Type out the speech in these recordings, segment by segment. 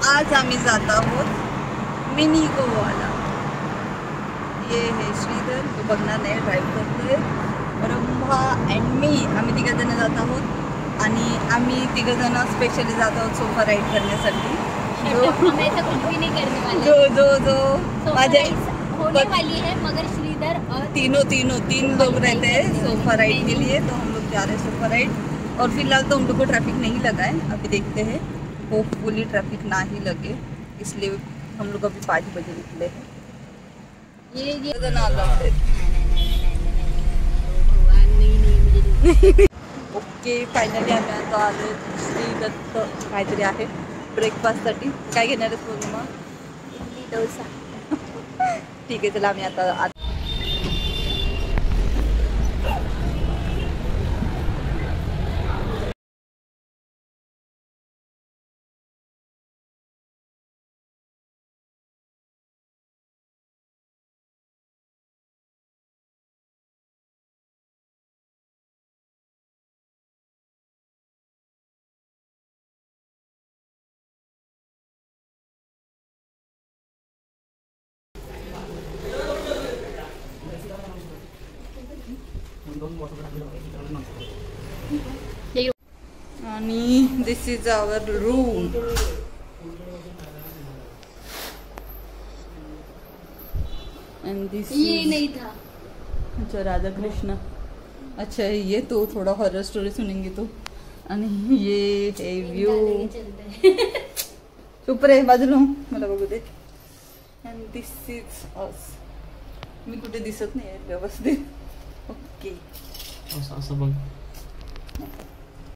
आज आम्ही जात आहोत मिनी गोवाला। ये है श्रीधर, तो बघणार नाही, ड्राईव्ह करतोय। रंभा अँड मी, आम्ही तिघजण जात आहोत आणि आम्ही तिघजण स्पेशली जात आहोत सोफा राईड करण्यासाठी। जो माझे होने वाली है, मगर श्रीधर और तीन लोग रहते हैं सोफा राइड के लिए, तो हम लोग जा रहे हैं सोफा राइड। और फिलहाल तो उन लोग को ट्रैफिक नहीं लगा है, अभी देखते हैं, होपफुली ट्रैफिक ना ही लगे, इसलिए हम लोग अभी 5 बजे निकले हैं। ये ओके, फायनली आम्ही आता आलो श्री दत्त काहीतरी आहे ब्रेकफास्टसाठी। काय घेणार आहेस पूर्णिमा? इडली डोसा। ठीक आहे, चला आम्ही आता आणि दिस इज आवर रूम। एंड दिस ये नहीं था। अच्छा, राधा कृष्ण। अच्छा, ये तो थोड़ा हॉरर स्टोरी सुनेंगे तो। आणि ये है व्यू। चुप रे, बाजूला मला बघू दे। एंड दिस इज अस। मी कुठे दिसत नाही व्यवस्थित। ओके, असं बघ।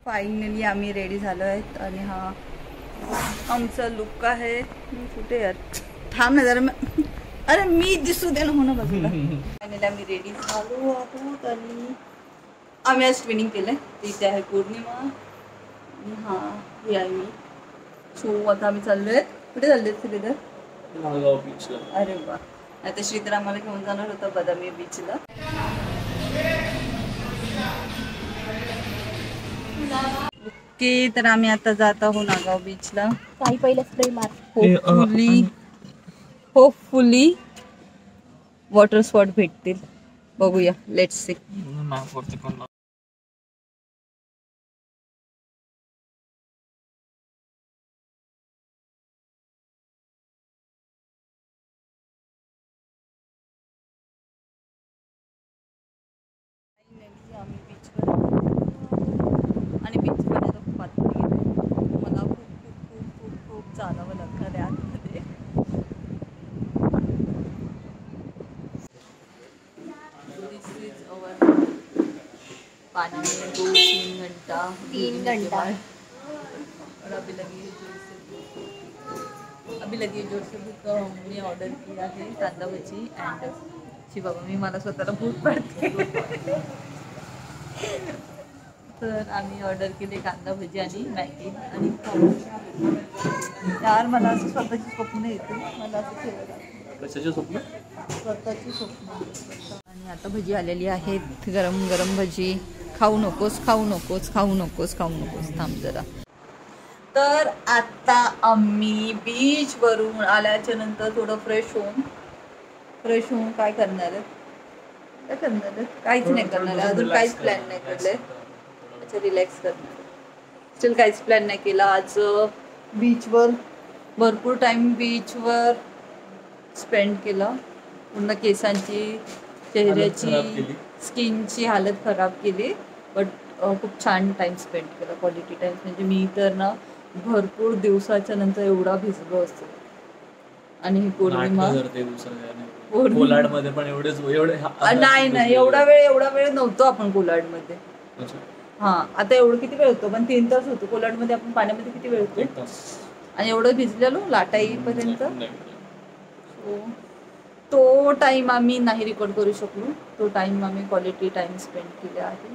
फायनली आम्ही रेडी झालो आहेत आणि हा आमचा लुक आहे। मी कुठे यार, थांब ना जरा, अरे मी दिसू दे ना, हो ना बाजूला। फायनली आम्ही रेडी झालो आहोत आणि आम्ही आज ट्विनिंग केलंय। इथे आहे पूर्णिमा आणि हा हे आहे मी। सो आता आम्ही चाललोय, कुठे चाललोय श्रीधर? नागाव बीचला। अरे वा, आता श्रीधर आम्हाला घेऊन जाणार होता बदामी बीचला। ओके, तर आम्ही आता जात आहोत नागाव बीचला। काही पहिलं स्प्रे मार। होपफुली वॉटर स्पॉट भेटतील, बघूया, लेट्स सी। आम्ही बीचवर आणि बीचवर आता खूप आतमध्ये गेलो, मला खूप खूप खूप खूप खूप चालावं लागणार आहे आतमध्ये। दिस इज अवर पानी में 2-3 घंटा 3 घंटा और अभी लगी है जोर से भूख। तो हमने ऑर्डर किया है कांदा भजी एंड शी बाबा, मी मला स्वतःला भूक पडते। तर आम्ही ऑर्डर केले कांदा भजी आणि मॅगी आणि यार मला असं स्वतःची स्वप्न येते, मला असं ठेवायला स्वतःची स्वप्न। आणि आता भजी आलेली आहेत, गरम गरम भजी। खाऊ नकोस, खाऊ नकोस, खाऊ नकोस, खाऊ नकोस, थांब जरा। तर आता आम्ही बीच वरून आल्याच्या नंतर थोडं फ्रेश होऊन काय करणार आहे? काहीच नाही करणार आहे, अजून काहीच प्लॅन नाही केलंय। अच्छा, रिलॅक्स करणार आहे, स्टील काहीच प्लॅन नाही केला। आज बीचवर भरपूर टाइम बीचवर स्पेंड केला, पूर्ण केसांची, चेहऱ्याची, स्किनची हालत खराब केली, बट खूप छान टाइम स्पेंड केला, क्वालिटी टाइम। म्हणजे मी तर ना भरपूर दिवसाच्या नंतर एवढा भिजलो असतो। आणि ही पौर्णिमा कोलाडमध्ये पण नाही एवढा वेळ नव्हतो आपण कोलाडमध्ये। हा, आता एवढं किती वेळ होतो? पण 3 तास होतो कोलाडमध्ये आपण पाण्यामध्ये। किती वेळ होतो? आणि एवढं भिजलेलो लाटा येईपर्यंत। तो टाइम आम्ही नाही रेकॉर्ड करू शकलो, तो टाइम आम्ही क्वालिटी टाइम स्पेंड केला आहे।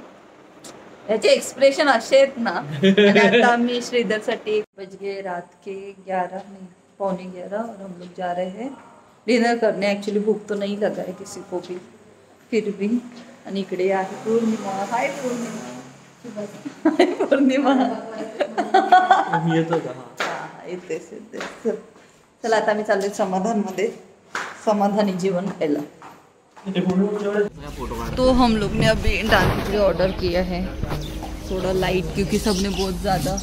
याचे एक्सप्रेशन असे आहेत ना। आणि आता आम्ही श्रीधरसाठी 1 रात के 11 नहीं 11:15 और हम लोग जा रहे हैं डिनर करने। एक्चुअली भूख तो नहीं लगा है किसी को भी, फिर भी। आणि इकडे आहे पूर्णिमा। हाय पूर्णिमा। हाय पूर्णिमा। येतेच येतेच. चला आता मी चालले समाधानमध्ये समाधानी जीवन खायला. तो हम लोग ने अभी डांस ऑर्डर किया है, थोड़ा लाइट, क्योंकि सबने बहुत ज़्यादा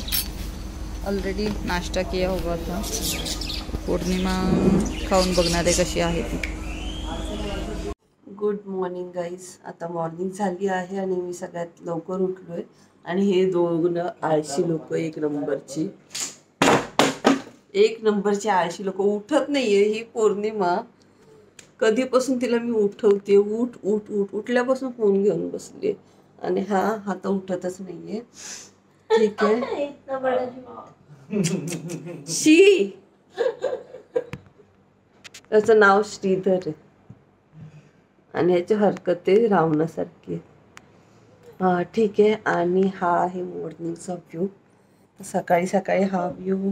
ऑलरेडी नाश्ता किया होगा था. पौर्णिमा खाऊन बघणार आहे कशी आहे ती. Good morning guys. आता मॉर्निंग झाली आहे आणि मी सगळ्यात लवकर उठलोय आणि हे दोन आळशी लोक एक नंबरची आळशी लोक उठत नाहीये. ही पौर्णिमा कधीपासून तिला मी उठवते, उठ उठ उठ उठल्यापासून फोन घेऊन बसले आणि हा तर उठतच नाहीये. ठीक आहे. शी, त्याचं नाव श्रीधर आहे आणि ह्याची हरकते रावणासारखी. ठीक आहे. आणि हा आहे मॉर्निंगचा व्ह्यू. सकाळी सकाळी हा व्ह्यू.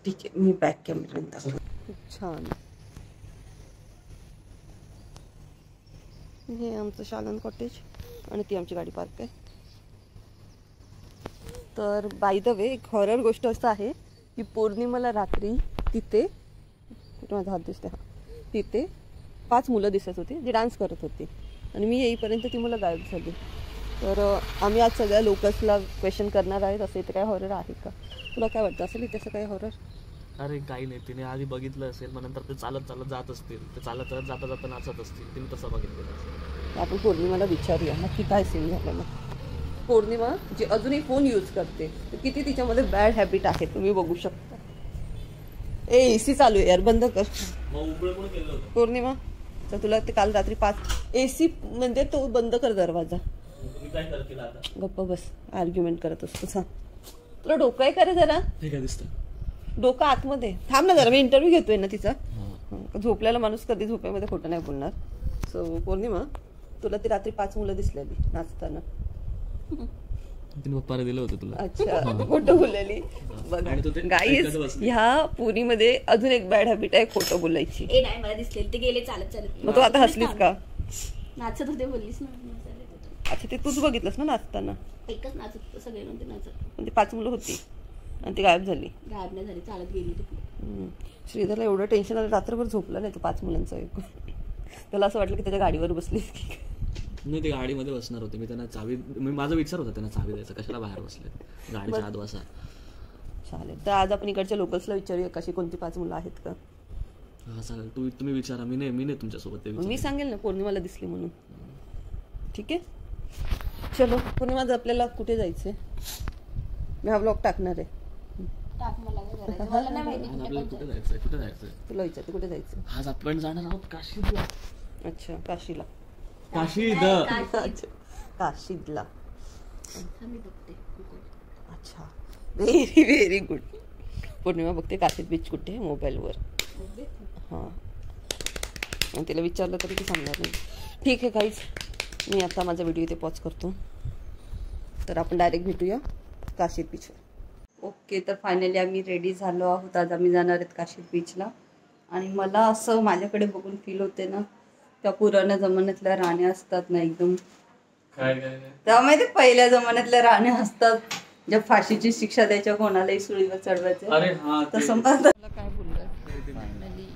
ठीक आहे, मी बॅक कॅमेऱ्यात दाखवते. खूप छान. हे आमचं शालन कॉटेज आणि ती आमची गाडी पार्क आहे. तर बाय द वे एक हॉरर गोष्ट असं आहे की पौर्णिमाला रात्री तिथे, माझा हात दिसते, तिथे 5 मुलं दिसत होती जी डान्स करत होती आणि मी येईपर्यंत ती मुलं गायब झाली. तर आम्ही आज सगळ्या लोकल्सला क्वेश्चन करणार आहेत, असं इथे काय हॉरर आहे का? तुला काय वाटतं, असेल इथे असं काय हॉरर? अरे काही नाही, तिने आधी बघितलं असेल, मग नंतर ते चालत चालत जात असतील, ते चालत चालत जाता जाता नाचत असतील, तिने तसं बघितलेलं असेल. आपण पौर्णिमाला विचारूया नक्की काय सीन झालं. मग पौर्णिमा जी अजूनही फोन यूज करते, तर किती तिच्यामध्ये बॅड हॅबिट आहे तुम्ही बघू शकता. AC चालू आहे यार, बंद कर. पौर्णिमा, तर तुला ते काल रात्री 5 AC म्हणजे तो बंद कर दरवाजा. गप्प बस, आर्ग्युमेंट करत असतो. सांग, तुला डोकं आहे का रे जरा? काय दिसतं डोकं आतमध्ये. थांब ना जरा, मी इंटरव्ह्यू घेतोय ना तिचा. झोपलेला माणूस कधी झोपेमध्ये खोटं नाही बोलणार. सो पौर्णिमा, तुला ती रात्री 5 मुलं दिसलेली नाचताना. तिने पप्पाला दिलं होतं तुला. अच्छा, खोटं बोललेली. बघ गाईज, ह्या पुरीमध्ये अजून एक बॅड हॅबिट आहे, खोटं बोलायची. ए नाही, मला दिसले ते गेले चालत चालत. मग तू आता हसलीस का? नाचत होते बोललीस ना. अच्छा, ते तूच बघितलंस ना नाचताना? एकच नाचत, सगळे नव्हते नाचत. म्हणजे 5 मुलं होती आणि ती गायब झाली. गायब नाही झाली, चालत गेली तिकडे. श्रीधरला एवढं टेन्शन आलं, रात्रभर झोपला नाही तो 5 मुलांचं ऐकून. त्याला असं वाटलं की त्याच्या गाडीवर बसलीस की. नाही, ते गाडीमध्ये बसणार होते. मी त्यांना चावी, माझा विचार होता त्यांना चावी द्यायचा, कशाला बाहेर बसले, गाडीच्या आत बसा. चालेल, तर आज आपण इकडच्या लोकल्सला विचारूया कशी कोणती 5 मुलं आहेत का. हा चालेल, तुम्ही विचारा. मी नाही तुमच्यासोबत ते मी सांगेल ना पौर्णिमाला दिसली म्हणून. ठीक आहे, चलो. पौर्णिमा, आपल्याला कुठे जायचंय? मी हा ब्लॉग टाकणार आहे. टाक, मला काय करायचं, मला नाही माहिती. कुठे जायचंय? तुला विचारते कुठे जायचं. आज आपण जाणार आहोत काशीला. अच्छा, काशीला. काशीला. अच्छा, व्हेरी व्हेरी गुड. पौर्णिमा बघते काशीत बीच कुठे मोबाईलवर. हां, आणि तिला विचारलं तरी ती सांगणार नाही. ठीक आहे गाईज, मी आता माझा व्हिडिओ इथे पॉज करतो. तर आपण डायरेक्ट भेटूया काशीत बीचवर. ओके, तर फायनली आम्ही रेडी झालो आहोत. आज आम्ही जाणार आहेत काशीत बीचला. आणि मला असं माझ्याकडे बघून फील होते ना, त्या पुराण्या जमान्यातल्या राण्या असतात ना, एकदम तेव्हा माहिती पहिल्या जमान्यातल्या राण्या असतात ज्या फाशीची शिक्षा द्यायच्या कोणालाही सुळीवर चढवायचं. तसं मला काय बोललं. फायनली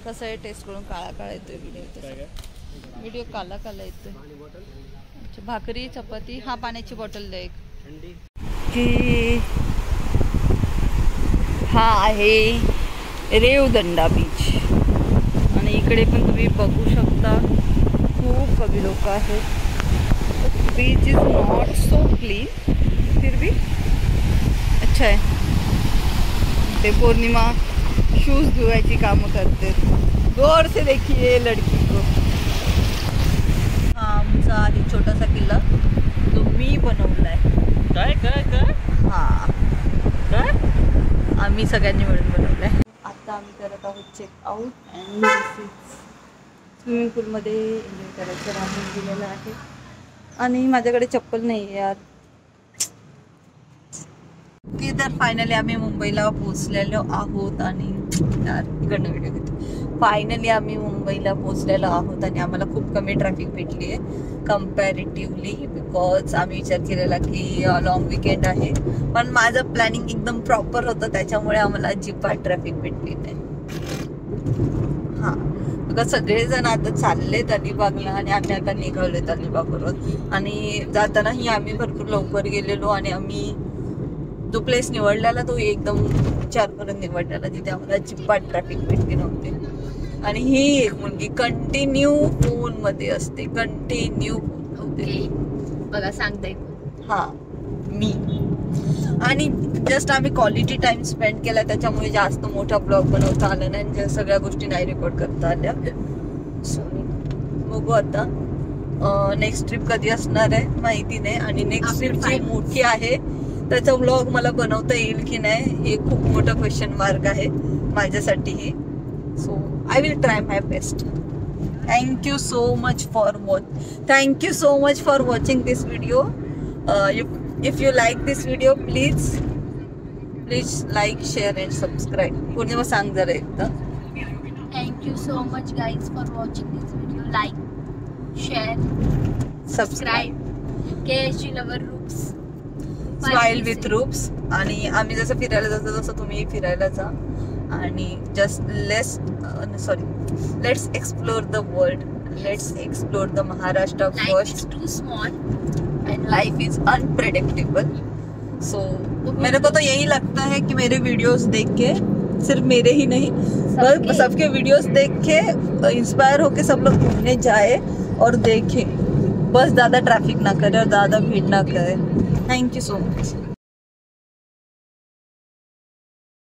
कसं आहे, टेस्ट करून काळा काळा येतोय व्हिडिओ काला काला येतोय. अच्छा, भाकरी चपाती. हा, पाण्याची बॉटल द्या एक. की हा आहे रेवदंडा बीच आणि इकडे पण तुम्ही बघू शकता खूप कमी लोक आहेत. Beach is not so clean, फिर भी अच्छा है. ते पौर्णिमा शूज धुवायची कामं करते. गौर से देखिए लड़की को. हा आमचा आहे छोटासा किल्ला, जो मी बनवलाय. काय काय काय हा, काय आम्ही सगळ्यांनी मिळून बनवलाय. आता आम्ही करत आहोत checkout and this is swimming पूलमध्ये एन्जॉय करायचं राहून दिलेलं आहे. आणि माझ्याकडे चप्पल नाही आहे यार. की तर फायनली आम्ही मुंबईला पोहोचलेलो आहोत आणि यार इकडनं व्हिडिओ घेते. फायनली आम्ही मुंबईला पोहोचलेलो आहोत आणि आम्हाला खूप कमी ट्रॅफिक भेटली आहे कम्पॅरेटिव्हली, बिकॉज आम्ही विचार केलेला की लॉंग विकेंड आहे, पण माझं प्लॅनिंग एकदम प्रॉपर होतं त्याच्यामुळे आम्हाला अजिबात ट्रॅफिक भेटली नाही. हां, बिकॉज सगळेजण आता चाललेत अलिबागला आणि आम्ही आता निघालोय अलिबागवरून. आणि जातानाही आम्ही भरपूर लवकर गेलेलो आणि आम्ही जो प्लेस निवडलेला तो एकदम विचारपर्यंत निवडलेला, तिथे आम्हाला अजिबात ट्रॅफिक भेटली नव्हते. आणि ही एक मुलगी कंटिन्यू फोन मध्ये असते, कंटिन्यू फोन होते. बघा सांगताय हा मी. आणि जस्ट आम्ही क्वालिटी टाइम स्पेंड केला त्याच्यामुळे जास्त मोठा ब्लॉग बनवता आला नाही आणि सगळ्या गोष्टी नाही रेकॉर्ड करता आल्या. सो बघू आता नेक्स्ट ट्रिप कधी असणार आहे माहिती नाही. आणि नेक्स्ट ट्रिप जी मोठी आहे त्याचा ब्लॉग मला बनवता येईल की नाही हे खूप मोठा क्वेश्चन मार्क आहे माझ्यासाठीही. So I will try my best. Thank you so much for watching this video. If you like this video, please like, share and subscribe. Purnima सांग जरा एकदा. Thank you so much guys for watching this video. Like, share, Subscribe. KSG Lover Roops. Smile with Roops. आणि आम्ही जसं फिरायला जातो तसं तुम्ही फिरायला जा. आणि just let's explore the world, let's explore the Maharashtra Life first. is too small. And life is unpredictable. So मेरे को तो यही लगता है कि मेरे वीडियोस देख के, सिर्फ मेरे ही नहीं बस सबके वीडियोस देख के इंस्पायर होके सब लोग घूमने जाए और देखें, बस ज़्यादा ट्रैफिक ना करे और ज़्यादा भीड़ ना करे. Thank you so much.